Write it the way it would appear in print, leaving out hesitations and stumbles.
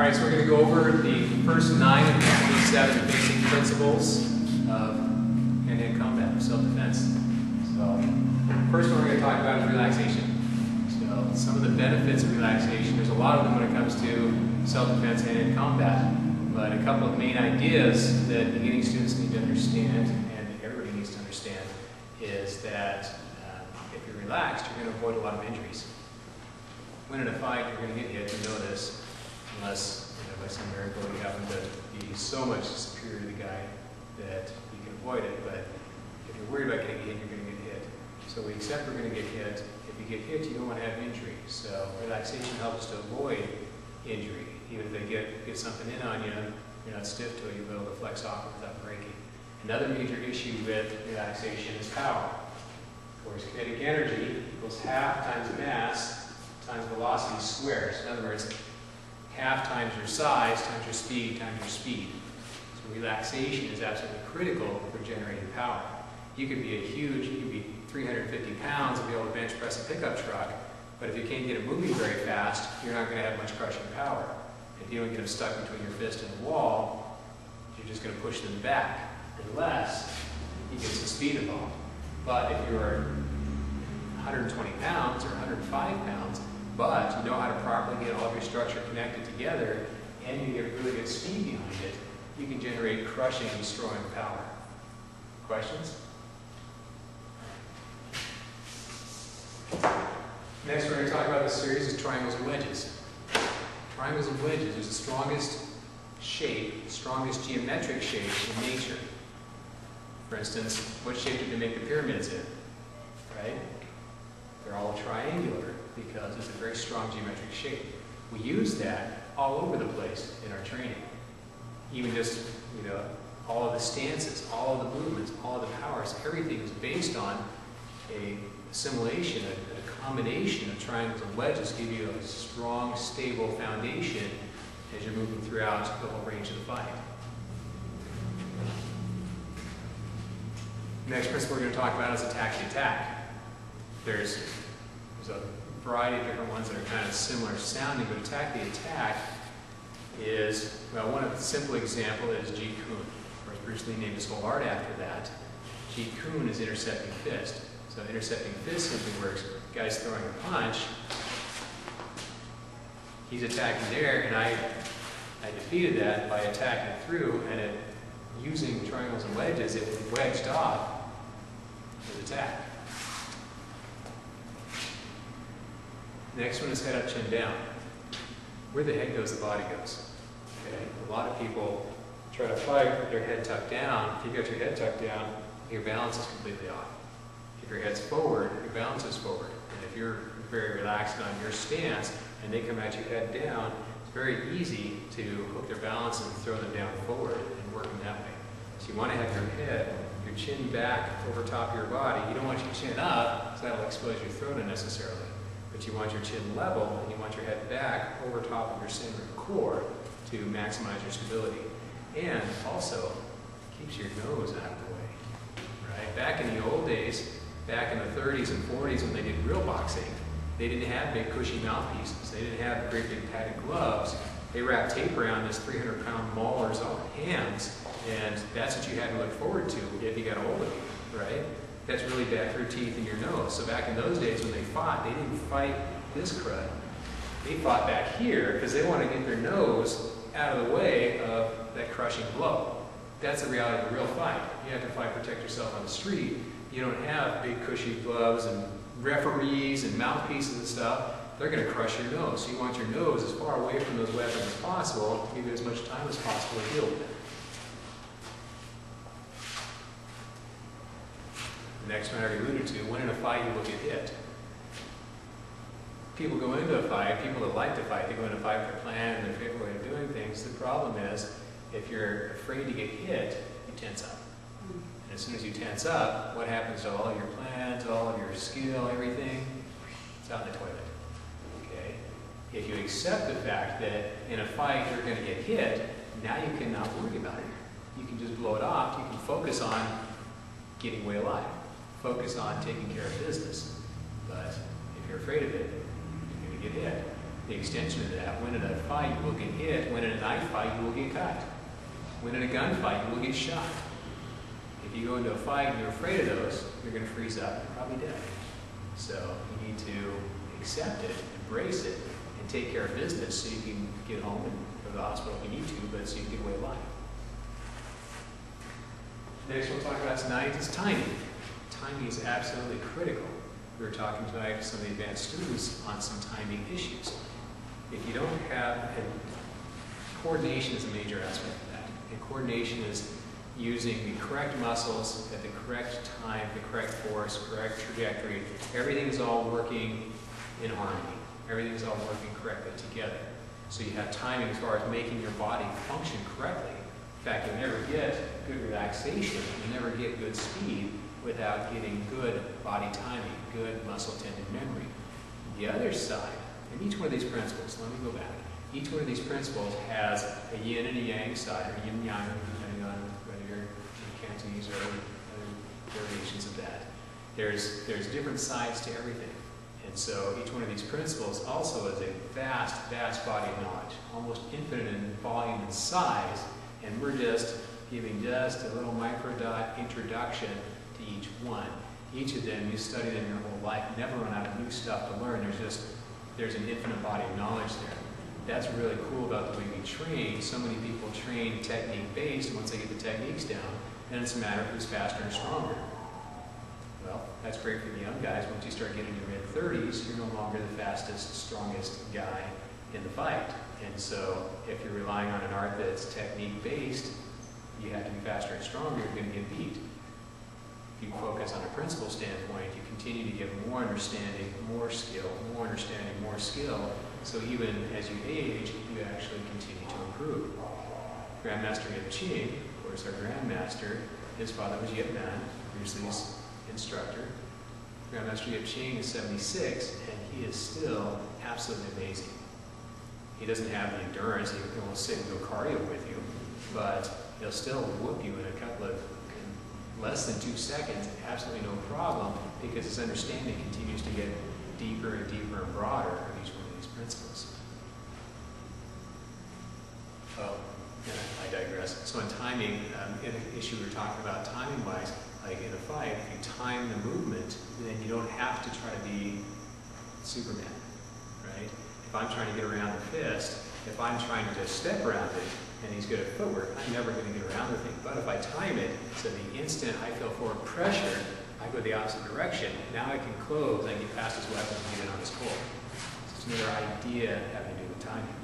Alright, so we're going to go over the first 9 of the 27 basic principles of hand-to-hand combat or self-defense. So, first one we're going to talk about is relaxation. So, some of the benefits of relaxation, there's a lot of them when it comes to self-defense hand-to-hand combat, but a couple of main ideas that beginning students need to understand, and everybody needs to understand, is that if you're relaxed, you're going to avoid a lot of injuries. When in a fight, you're going to get hit, you know this, unless, by some miracle, you happen to be so much superior to the guy that you can avoid it. But if you're worried about getting hit, you're going to get hit. So we accept we're going to get hit. If you get hit, you don't want to have injury. So relaxation helps to avoid injury. Even if they get something in on you, you're not stiff to it, you'll be able to flex off it without breaking. Another major issue with relaxation is power. Of course, kinetic energy equals half times mass times velocity squared. In other words, half times your size times your speed times your speed. So relaxation is absolutely critical for generating power. You could be you could be 350 pounds and be able to bench press a pickup truck, but if you can't get it moving very fast, you're not going to have much crushing power. If you don't get them stuck between your fist and the wall, you're just going to push them back, unless you get some speed involved. But if you're 120 pounds or 105 pounds, but you know how to properly get all of your structure connected together, and you get really good speed behind it, you can generate crushing, destroying power. Questions? Next, we're going to talk about this series is triangles and wedges. Triangles and wedges is the strongest shape, strongest geometric shape in nature. For instance, what shape did they make the pyramids in? Right? They're all triangular because it's a very strong geometric shape. We use that all over the place in our training. Even just, all of the stances, all of the movements, all of the powers, everything is based on a assimilation, a combination of triangles and wedges give you a strong, stable foundation as you're moving throughout the whole range of the fight. The next principle we're going to talk about is attack the attack. There's a variety of different ones that are kind of similar sounding, but attack the attack is, well, one simple example is Jeet Kune. Of course, Bruce Lee named his whole art after that. Jeet Kune is intercepting fist. So intercepting fist simply works. The guy's throwing a punch, he's attacking there, and I defeated that by attacking through, and using triangles and wedges, it wedged off his attack. Next one is head up, chin down. Where the head goes, the body goes. Okay? A lot of people try to fight with their head tucked down. If you've got your head tucked down, your balance is completely off. If your head's forward, your balance is forward. And if you're very relaxed on your stance and they come at you head down, it's very easy to hook their balance and throw them down forward and work them that way. So you want to have your head, your chin back over top of your body. You don't want your chin up, so that'll expose your throat unnecessarily. But you want your chin level, and you want your head back over top of your center core to maximize your stability. And also, keeps your nose out of the way. Right? Back in the old days, back in the 30s and 40s when they did real boxing, they didn't have big cushy mouthpieces. They didn't have great big padded gloves. They wrapped tape around this 300-pound maulers on hands, and that's what you had to look forward to if you got a hold of you, right? That's really bad for your teeth and your nose. So back in those days when they fought, they didn't fight this crud. They fought back here because they want to get their nose out of the way of that crushing blow. That's the reality of a real fight. You have to fight, protect yourself on the street. You don't have big cushy gloves and referees and mouthpieces and stuff. They're going to crush your nose. So you want your nose as far away from those weapons as possible to give you as much time as possible to deal with it. The next one I already alluded to, when in a fight you will get hit. People go into a fight, people that like to fight, they go into a fight with their plan and their favorite way of doing things. The problem is, if you're afraid to get hit, you tense up. And as soon as you tense up, what happens to all of your plans, all of your skill, everything? It's out in the toilet. Okay? If you accept the fact that in a fight you're going to get hit, now you cannot worry about it. You can just blow it off. You can focus on getting away alive. Focus on taking care of business. But if you're afraid of it, you're going to get hit. the extension of that, when in a fight you will get hit, when in a knife fight you will get cut, when in a gunfight you will get shot. If you go into a fight and you're afraid of those, you're going to freeze up and probably dead. So you need to accept it, embrace it, and take care of business so you can get home and go to the hospital if you need to, but so you can get away alive. Next we'll talk about tonight is timing. Timing is absolutely critical. We were talking tonight to some of the advanced students on some timing issues. If you don't have, and coordination is a major aspect of that. And coordination is using the correct muscles at the correct time, the correct force, correct trajectory. Everything is all working in harmony. Everything is all working correctly together. So you have timing as far as making your body function correctly. In fact, you'll never get good relaxation, you'll never get good speed without getting good body timing, good muscle tendon memory. The other side, and each one of these principles, let me go back. Each one of these principles has a yin and a yang side, or yin and yang, depending on whether you're in Cantonese or other variations of that. There's different sides to everything. And so each one of these principles also is a vast, vast body of knowledge, almost infinite in volume and size, and we're just giving just a little microdot introduction to each one. Each of them, you study them your whole life, never run out of new stuff to learn. There's an infinite body of knowledge there. That's really cool about the way we train. So many people train technique-based. Once they get the techniques down, then it's a matter of who's faster and stronger. Well, that's great for the young guys. Once you start getting to your mid-30s, you're no longer the fastest, strongest guy in the fight. And so if you're relying on an art that's technique-based, you have to be faster and stronger, you're going to get beat. If you focus on a principle standpoint, you continue to get more understanding, more skill, more understanding, more skill. So even as you age, you actually continue to improve. Grandmaster Ip Ching, of course our Grandmaster, his father was Ip Man, obviously his instructor. Grandmaster Ip Ching is 76, and he is still absolutely amazing. He doesn't have the endurance, he won't sit and go cardio with you, but he'll still whoop you in less than 2 seconds, absolutely no problem, because his understanding continues to get deeper and deeper and broader of each one of these principles. Oh, yeah, I digress. So in timing, in an issue we were talking about timing-wise, like in a fight, if you time the movement, then you don't have to try to be Superman, right? If I'm trying to get around the fist, if I'm trying to just step around it, and he's good at footwork, I'm never going to get around the thing. But if I time it, so the instant I feel forward pressure, I go the opposite direction. Now I can close, I get past his weapon and get it on his core. So it's another idea having to do with timing.